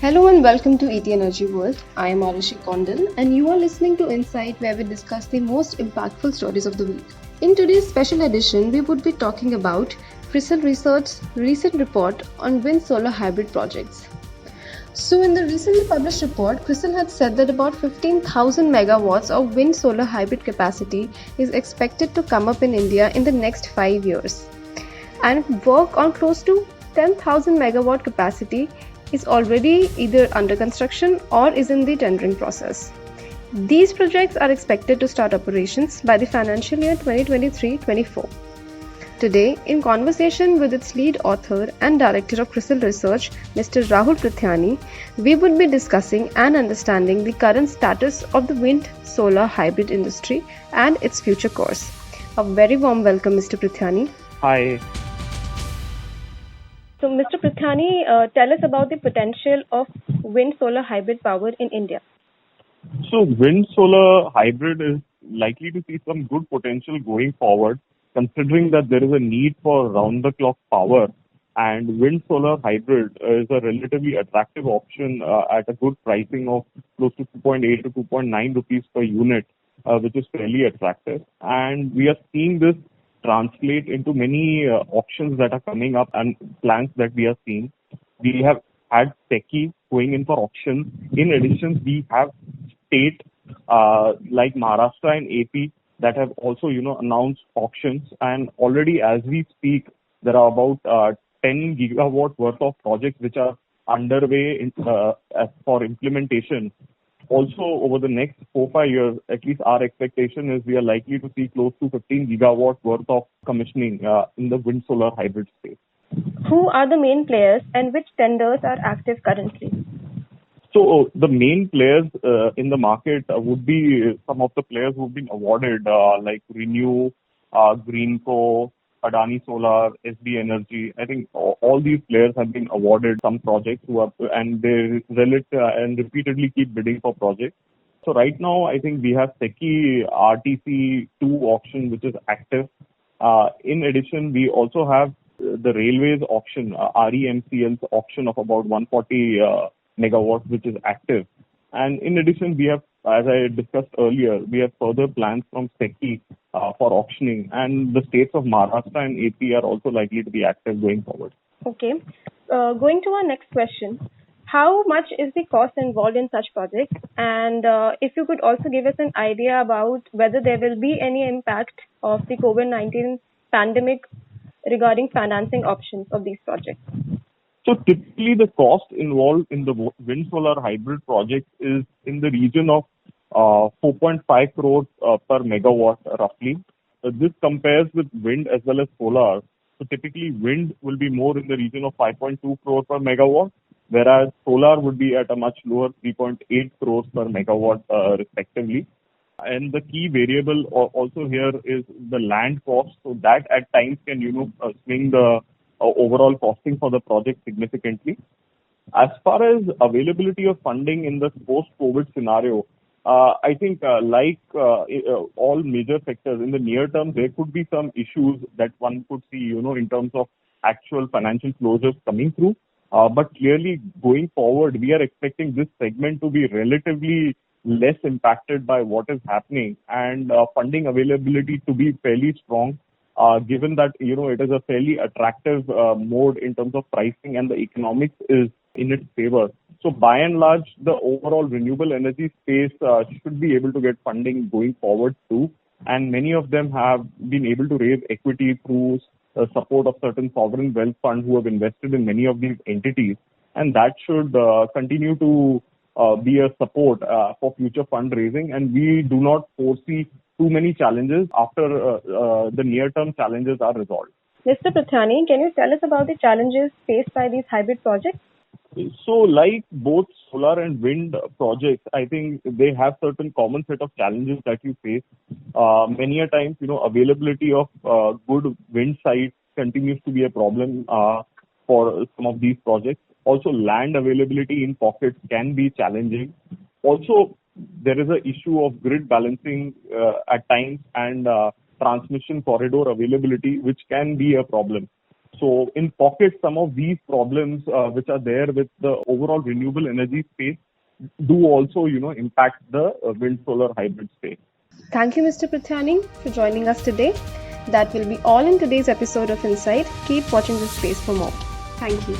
Hello and welcome to ET Energy World. I am Arushi Kondal and you are listening to Insight where we discuss the most impactful stories of the week. In today's special edition, we would be talking about CRISIL Research's recent report on wind solar hybrid projects. So in the recently published report, CRISIL had said that about 15,000 megawatts of wind solar hybrid capacity is expected to come up in India in the next 5 years. And work on close to 10,000 megawatt capacity is already either under construction or is in the tendering process. These projects are expected to start operations by the financial year 2023-24. Today, in conversation with its lead author and director of CRISIL Research, Mr. Rahul Prithyani, we would be discussing and understanding the current status of the wind-solar hybrid industry and its future course. A very warm welcome, Mr. Prithyani. Hi. So, Mr. Prithyani, tell us about the potential of wind-solar hybrid power in India. So wind-solar hybrid is likely to see some good potential going forward, considering that there is a need for round-the-clock power, and wind-solar hybrid is a relatively attractive option at a good pricing of close to 2.8 to 2.9 rupees per unit, which is fairly attractive. And we are seeing this translate into many auctions that are coming up and plans that we are seeing. We have had SECI going in for auctions. In addition, we have state like Maharashtra and AP that have also, announced auctions. And already as we speak, there are about 10 gigawatt worth of projects which are underway for implementation. Also, over the next 4-5 years, at least our expectation is we are likely to see close to 15 gigawatt worth of commissioning in the wind solar hybrid space. Who are the main players and which tenders are active currently? So the main players in the market would be some of the players who've been awarded like Renew, Greenko, Adani Solar, SB Energy. I think all these players have been awarded some projects and they and repeatedly keep bidding for projects. So right now, I think we have SECI RTC2 auction, which is active. In addition, we also have the railways auction, REMCL's auction of about 140 megawatts, which is active. And in addition, we have, as I discussed earlier, we have further plans from SECI for auctioning, and the states of Maharashtra and AP are also likely to be active going forward. Okay. Going to our next question. How much is the cost involved in such projects? And if you could also give us an idea about whether there will be any impact of the COVID-19 pandemic regarding financing options of these projects. So typically the cost involved in the wind solar hybrid project is in the region of 4.5 crores per megawatt roughly. This compares with wind as well as solar. So typically wind will be more in the region of 5.2 crores per megawatt, whereas solar would be at a much lower 3.8 crores per megawatt respectively. And the key variable also here is the land cost. So that at times can, swing the overall costing for the project significantly. As far as availability of funding in the post-COVID scenario, I think like all major sectors in the near term, there could be some issues that one could see, in terms of actual financial closures coming through. But clearly going forward, we are expecting this segment to be relatively less impacted by what is happening and funding availability to be fairly strong. Given that, it is a fairly attractive mode in terms of pricing and the economics is in its favor. So by and large, the overall renewable energy space should be able to get funding going forward too. And many of them have been able to raise equity through support of certain sovereign wealth funds who have invested in many of these entities. And that should continue to be a support for future fundraising. And we do not foresee too many challenges after the near-term challenges are resolved. Mr. Prithyani, can you tell us about the challenges faced by these hybrid projects? So like both solar and wind projects, I think they have certain common set of challenges that you face. Many a times, availability of good wind sites continues to be a problem for some of these projects. Also, land availability in pockets can be challenging. Also, there is an issue of grid balancing at times and transmission corridor availability, which can be a problem. So in pockets, some of these problems which are there with the overall renewable energy space do also, impact the wind solar hybrid space. Thank you, Mr. Prathyani, for joining us today. That will be all in today's episode of Insight. Keep watching this space for more. Thank you.